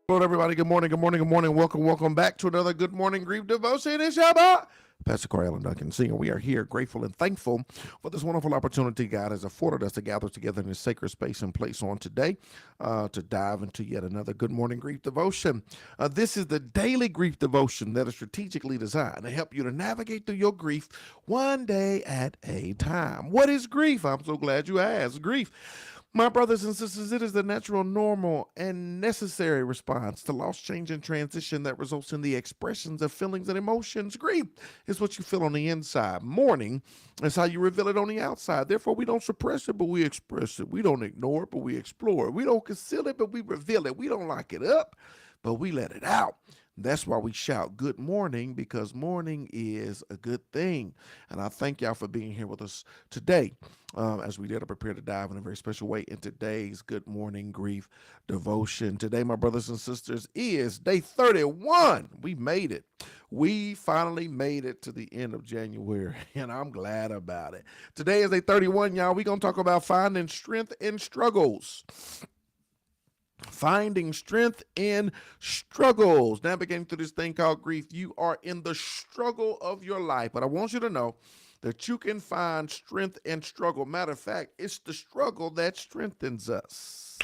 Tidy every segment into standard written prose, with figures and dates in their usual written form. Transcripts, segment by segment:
Hello, everybody. Good morning. Good morning. Good morning. Welcome back to another Good Morning Grief Devotion. It's Shabbat. Pastor Corey Allen Duncan Sr. We are here grateful and thankful for this wonderful opportunity God has afforded us to gather together in this sacred space and place on today to dive into yet another Good Morning Grief Devotion. This is the daily grief devotion that is strategically designed to help you to navigate through your grief one day at a time. What is grief? I'm so glad you asked. Grief, my brothers and sisters, it is the natural, normal, and necessary response to loss, change, and transition that results in the expressions of feelings and emotions. Grief is what you feel on the inside. Mourning is how you reveal it on the outside. Therefore, we don't suppress it, but we express it. We don't ignore it, but we explore it. We don't conceal it, but we reveal it. We don't lock it up, but we let it out. That's why we shout good morning, because morning is a good thing. And I thank y'all for being here with us today as we did prepare to dive in a very special way in today's Good Morning Grief devotion. Today, my brothers and sisters, is day 31. We made it. We finally made it to the end of January, and I'm glad about it. Today is day 31, y'all. We're going to talk about finding strength in struggles. Finding strength in struggles. Navigating through this thing called grief. You are in the struggle of your life. But I want you to know that you can find strength in struggle. Matter of fact, it's the struggle that strengthens us.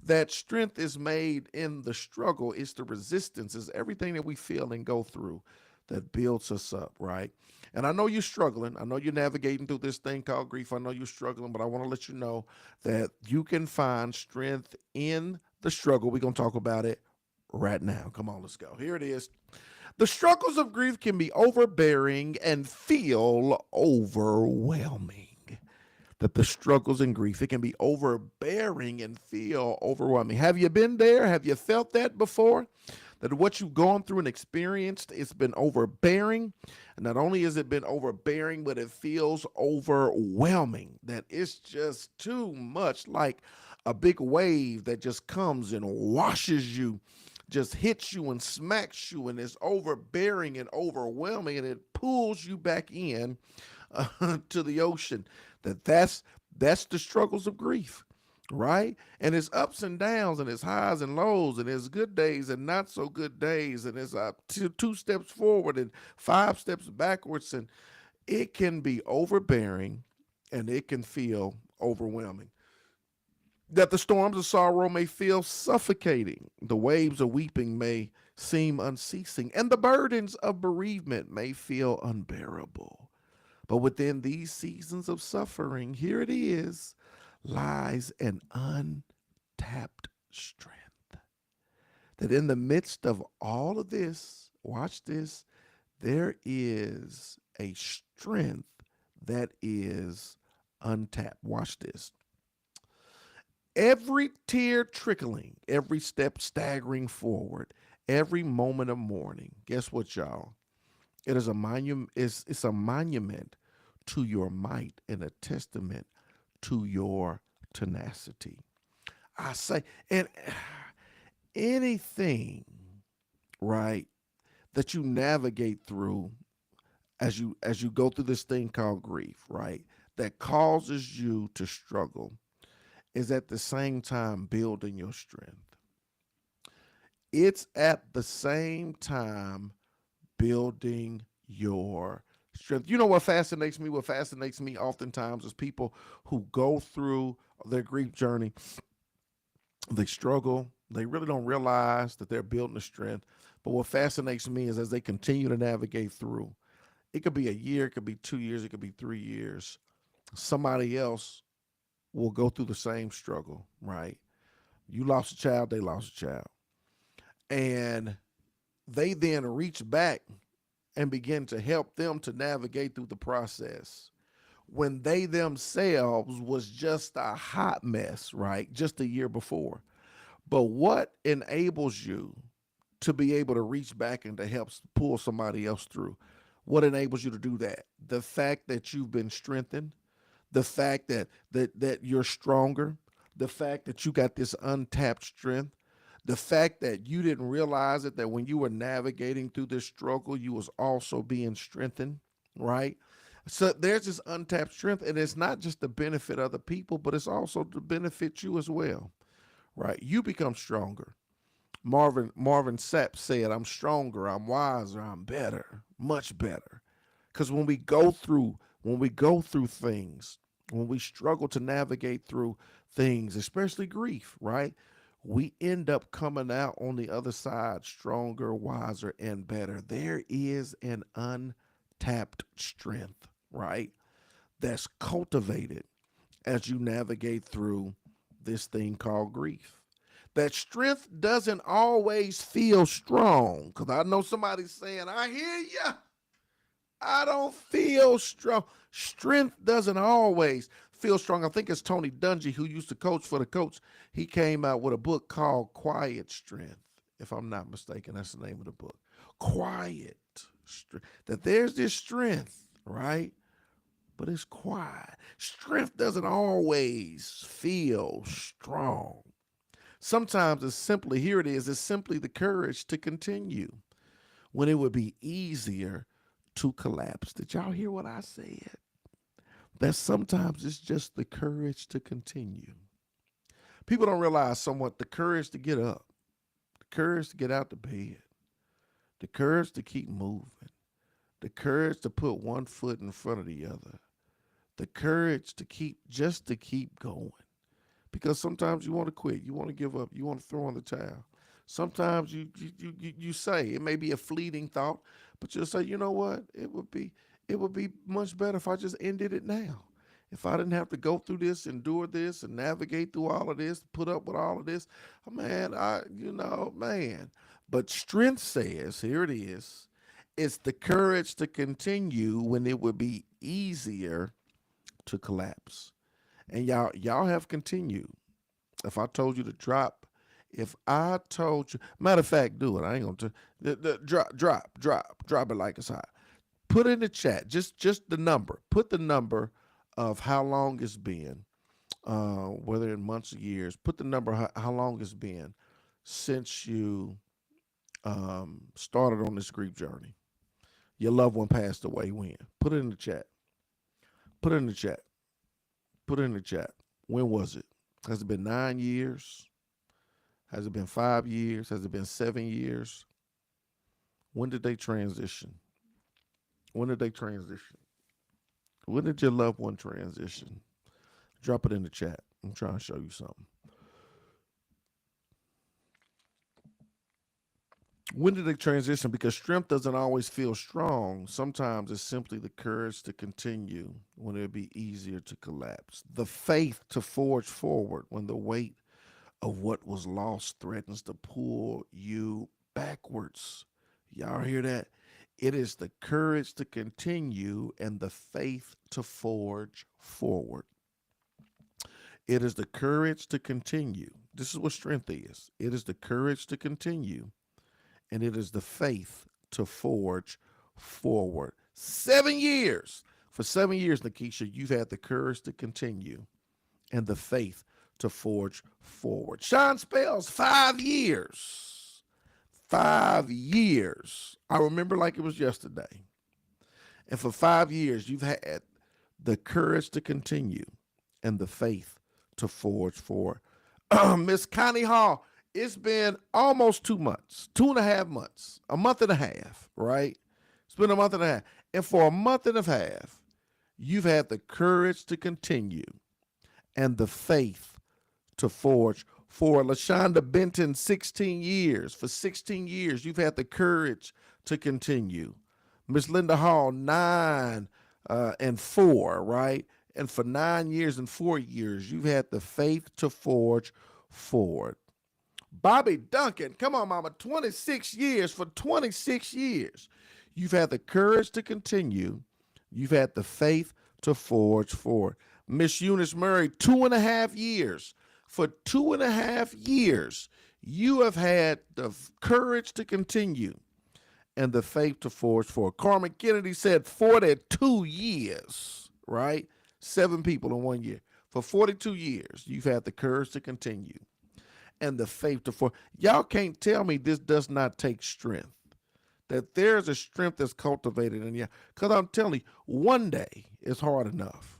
That strength is made in the struggle. It's the resistance. It's everything that we feel and go through that builds us up, right? And I know you're struggling. I know you're navigating through this thing called grief. I know you're struggling, but I want to let you know that you can find strength in the struggle. We're going to talk about it right now. Come on, let's go. Here it is. The struggles of grief can be overbearing and feel overwhelming. That the struggles in grief, it can be overbearing and feel overwhelming. Have you been there? Have you felt that before? That what you've gone through and experienced, it's been overbearing. And not only has it been overbearing, but it feels overwhelming. That it's just too much, like a big wave that just comes and washes you, just hits you and smacks you, and it's overbearing and overwhelming, and it pulls you back in to the ocean. That's the struggles of grief, right? And it's ups and downs, and it's highs and lows, and it's good days and not so good days, and it's two steps forward and 5 steps backwards, and it can be overbearing, and it can feel overwhelming. That the storms of sorrow may feel suffocating, the waves of weeping may seem unceasing, and the burdens of bereavement may feel unbearable. But within these seasons of suffering, here it is, lies an untapped strength. That in the midst of all of this, watch this, there is a strength that is untapped. Watch this. Every tear trickling, every step staggering forward, every moment of mourning. Guess what, y'all? It is a monument. It's a monument to your might and a testament to your tenacity. I say, and anything, right, that you navigate through as you go through this thing called grief, right, that causes you to struggle, is at the same time building your strength. It's at the same time building your strength. You know what fascinates me? What fascinates me oftentimes is people who go through their grief journey, they struggle, they really don't realize that they're building a strength. But what fascinates me is as they continue to navigate through, it could be a year, it could be 2 years, it could be 3 years. Somebody else will go through the same struggle, right? You lost a child, they lost a child. And they then reach back and begin to help them to navigate through the process when they themselves was just a hot mess, right? Just a year before. But what enables you to be able to reach back and to help pull somebody else through? What enables you to do that? The fact that you've been strengthened, the fact that you're stronger, the fact that you got this untapped strength, the fact that you didn't realize it, that when you were navigating through this struggle, you was also being strengthened, right? So there's this untapped strength, and it's not just to benefit other people, but it's also to benefit you as well, right? You become stronger. Marvin Sapp said, "I'm stronger, I'm wiser, I'm better, much better." Because when we go through things, when we struggle to navigate through things, especially grief, right? We end up coming out on the other side stronger, wiser, and better. There is an untapped strength, right? That's cultivated as you navigate through this thing called grief. That strength doesn't always feel strong. Because I know somebody's saying, I hear you. I don't feel strong. Strength doesn't always feel strong. I think it's Tony Dungy, who used to coach for the Colts. He came out with a book called Quiet Strength. If I'm not mistaken, that's the name of the book. Quiet Strength. That there's this strength, right? But it's quiet. Strength doesn't always feel strong. Sometimes it's simply, here it is, it's simply the courage to continue when it would be easier to collapse. Did y'all hear what I said? That sometimes it's just the courage to continue. People don't realize somewhat the courage to get up, the courage to get out the bed, the courage to keep moving, the courage to put one foot in front of the other, the courage to keep going. Because sometimes you want to quit, you want to give up, you want to throw in the towel. Sometimes you say it may be a fleeting thought, but you'll say, you know what, it would be much better if I just ended it now. If I didn't have to go through this, endure this, and navigate through all of this, put up with all of this, man, man. But strength says, here it is, it's the courage to continue when it would be easier to collapse. And y'all have continued. If I told you to drop, if I told you, matter of fact, do it. I ain't gonna drop it like it's hot. Put in the chat just the number. Put the number of how long it's been, whether in months or years. Put the number how long it's been since you started on this grief journey. Your loved one passed away when? Put it in the chat. Put it in the chat. Put it in the chat. When was it? Has it been 9 years? Has it been 5 years? Has it been 7 years? When did they transition? When did they transition? When did your loved one transition? Drop it in the chat. I'm trying to show you something. When did they transition? Because strength doesn't always feel strong. Sometimes it's simply the courage to continue when it'd be easier to collapse. The faith to forge forward when the weight of what was lost threatens to pull you backwards. Y'all hear that? It is the courage to continue and the faith to forge forward. It is the courage to continue. This is what strength is. It is the courage to continue, and it is the faith to forge forward. 7 years. For 7 years, Nikisha, you've had the courage to continue and the faith to forge forward. Sean Spells, 5 years. 5 years. I remember like it was yesterday. And for 5 years, you've had the courage to continue and the faith to forge forward. Miss Connie Hall, it's been almost 2 months, 2.5 months, a month and a half, right? It's been a month and a half. And for a month and a half, you've had the courage to continue and the faith to forge forward. LaShonda Benton, 16 years. For 16 years, you've had the courage to continue. Miss Linda Hall, 9 and 4, right? And for 9 years and 4 years, you've had the faith to forge forward. Bobby Duncan, come on, mama, 26 years. For 26 years, you've had the courage to continue. You've had the faith to forge forward. Miss Eunice Murray, 2.5 years. For 2.5 years, you have had the courage to continue and the faith to forge forward. Carmen Kennedy said 42 years, right? 7 people in 1 year. For 42 years, you've had the courage to continue and the faith to forge. Y'all can't tell me this does not take strength. That there's a strength that's cultivated in you. Because I'm telling you, one day is hard enough.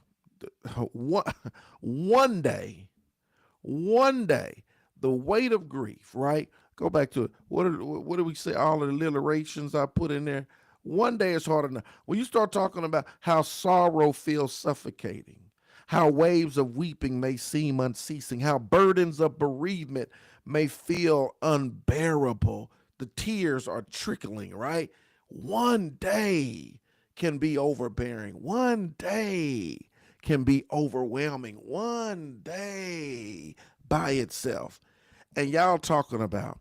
One day, the weight of grief, right? Go back to it. What do we say? All the alliterations I put in there. One day is hard enough. When you start talking about how sorrow feels suffocating, how waves of weeping may seem unceasing, how burdens of bereavement may feel unbearable, the tears are trickling, right? One day can be overbearing. One day can be overwhelming. One day by itself. And y'all talking about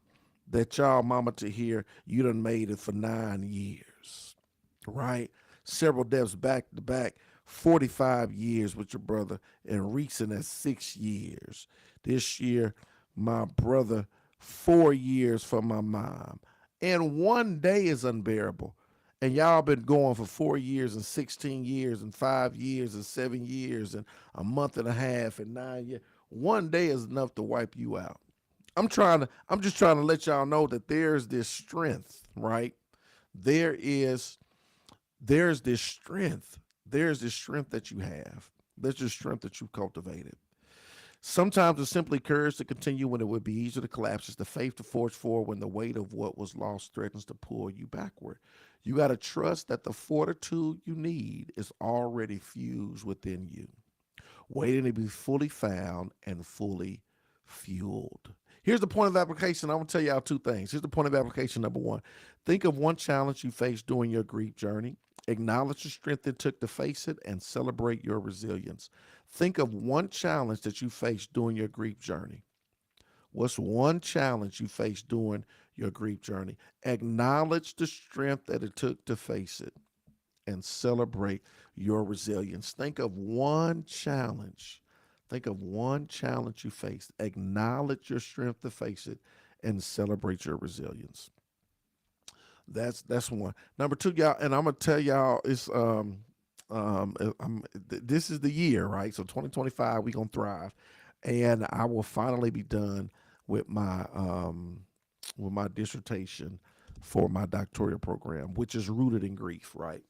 that y'all mama to hear you done made it for 9 years, right? Several deaths back to back, 45 years with your brother, and recent at 6 years. This year, my brother, 4 years for my mom. And one day is unbearable. And y'all been going for 4 years and 16 years and 5 years and 7 years and a month and a half and 9 years. One day is enough to wipe you out. I'm just trying to let y'all know that there's this strength, right? There is there's this strength. There's this strength that you have. There's this strength that you've cultivated. Sometimes it's simply courage to continue when it would be easier to collapse. It's the faith to forge forward when the weight of what was lost threatens to pull you backward. You got to trust that the fortitude you need is already fused within you, waiting to be fully found and fully fueled. Here's the point of application. I'm going to tell y'all two things. Here's the point of application number one. Think of one challenge you faced during your grief journey. Acknowledge the strength it took to face it and celebrate your resilience. Think of one challenge that you faced during your grief journey. What's one challenge you faced during your grief journey? Acknowledge the strength that it took to face it and celebrate your resilience. Think of one challenge. Think of one challenge you faced. Acknowledge your strength to face it and celebrate your resilience. That's one. Number two, y'all, and I'm gonna tell y'all it's this is the year, right? So 2025, we gonna thrive, and I will finally be done with my dissertation for my doctoral program, which is rooted in grief, right?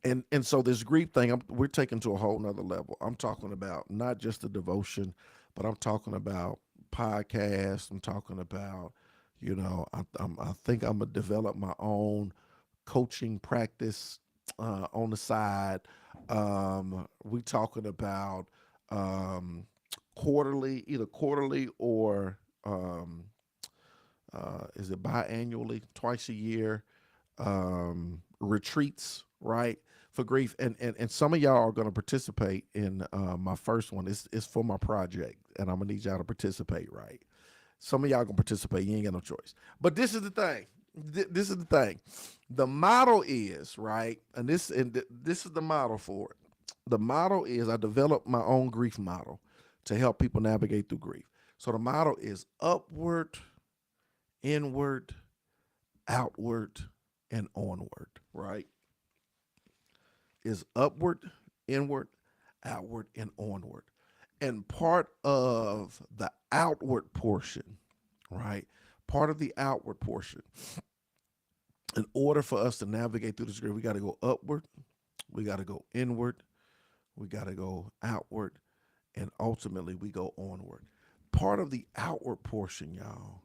And so this grief thing, we're taking to a whole nother level. I'm talking about not just the devotion, but I'm talking about podcasts. I'm talking about, I think I'm gonna develop my own coaching practice on the side. We talking about um, quarterly, either quarterly or is it biannually, twice a year, retreats, right? For grief. And some of y'all are going to participate in my first one. It's for my project, and I'm going to need y'all to participate, right? Some of y'all going to participate. You ain't got no choice. But this is the thing. This is the thing. The model is, right? This is the model for it. The model is I developed my own grief model to help people navigate through grief. So the model is upward, inward, outward, and onward, right? Is upward, inward, outward, and onward. And part of the outward portion, right? Part of the outward portion, in order for us to navigate through this grief, we got to go upward, we got to go inward, we got to go outward, and ultimately we go onward. Part of the outward portion, y'all,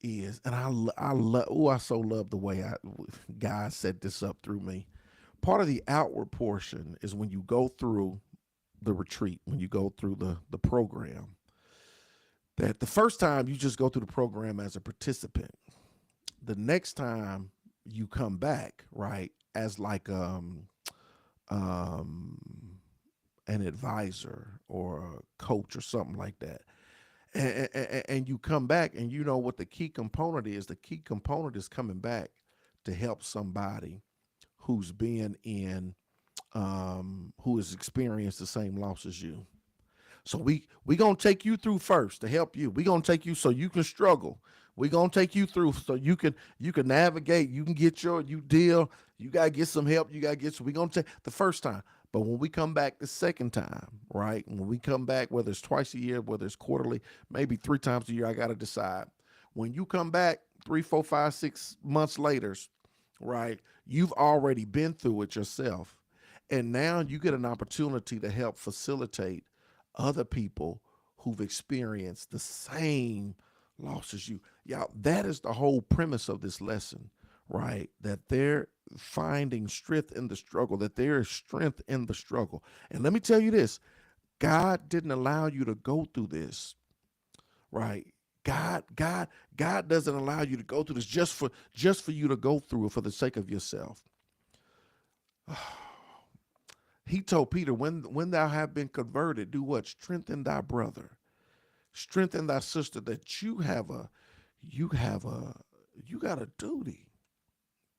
is, and I love, oh, I so love the way God set this up through me. Part of the outward portion is when you go through the retreat, when you go through the program. That the first time you just go through the program as a participant. The next time you come back, right, as like um an advisor or a coach or something like that. And you come back, and you know what the key component is. The key component is coming back to help somebody who's been in who has experienced the same loss as you. So we gonna take you through first to help you. We gonna take you so you can struggle. We gonna take you through so you can navigate. You can get you deal. You gotta get some help. You gotta get. So we gonna take the first time. But when we come back the second time, right? When we come back, whether it's twice a year, whether it's quarterly, maybe 3 times a year, I gotta decide. When you come back 3, 4, 5, 6 months later, right? You've already been through it yourself. And now you get an opportunity to help facilitate other people who've experienced the same losses you. Y'all, that is the whole premise of this lesson, right? That they're finding strength in the struggle, that there is strength in the struggle. And let me tell you this, God didn't allow you to go through this, right? God doesn't allow you to go through this just for you to go through it for the sake of yourself. He told Peter, when thou have been converted, do what? Strengthen thy brother, strengthen thy sister, that you have a you got a duty.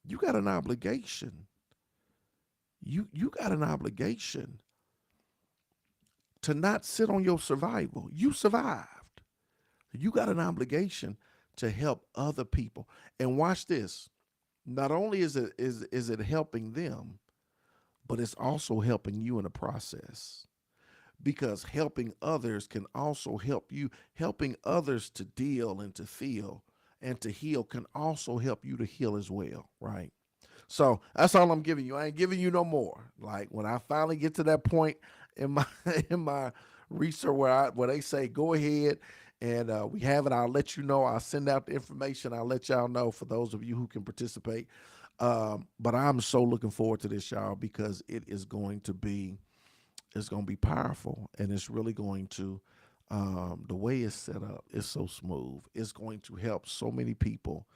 You got an obligation. You got an obligation to not sit on your survival. You survived. You got an obligation to help other people. And watch this. Not only is it helping them, but it's also helping you in the process. Because helping others can also help you. Helping others to deal and to feel and to heal can also help you to heal as well, right? So that's all I'm giving you. I ain't giving you no more. Like when I finally get to that point in my in my research where they say go ahead and we have it, I'll let you know. I'll send out the information. I'll let y'all know for those of you who can participate. But I'm so looking forward to this, y'all, because it's going to be powerful, and it's really going to the way it's set up is so smooth. It's going to help so many people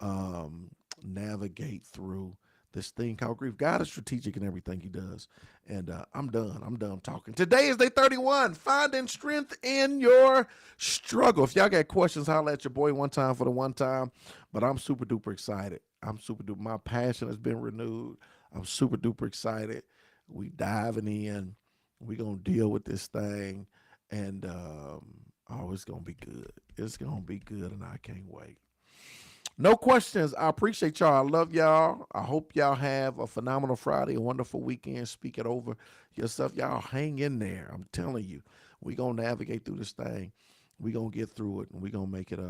um, navigate through this thing called grief. God is strategic in everything He does, and I'm done. I'm done talking. Today is day 31. Finding strength in your struggle. If y'all got questions, holler at your boy one time for the one time. But I'm super duper excited. I'm super duper. My passion has been renewed. I'm super duper excited. We diving in. We gonna deal with this thing, and oh, it's gonna be good. It's gonna be good, and I can't wait. No questions. I appreciate y'all. I love y'all. I hope y'all have a phenomenal Friday, a wonderful weekend. Speak it over yourself. Y'all hang in there. I'm telling you, we gonna navigate through this thing. We gonna get through it, and we gonna make it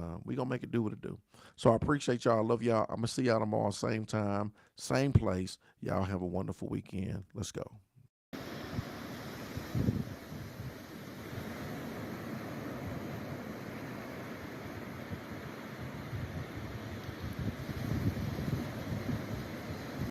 do what it do. So I appreciate y'all. I love y'all. I'm gonna see y'all tomorrow, same time, same place. Y'all have a wonderful weekend. Let's go.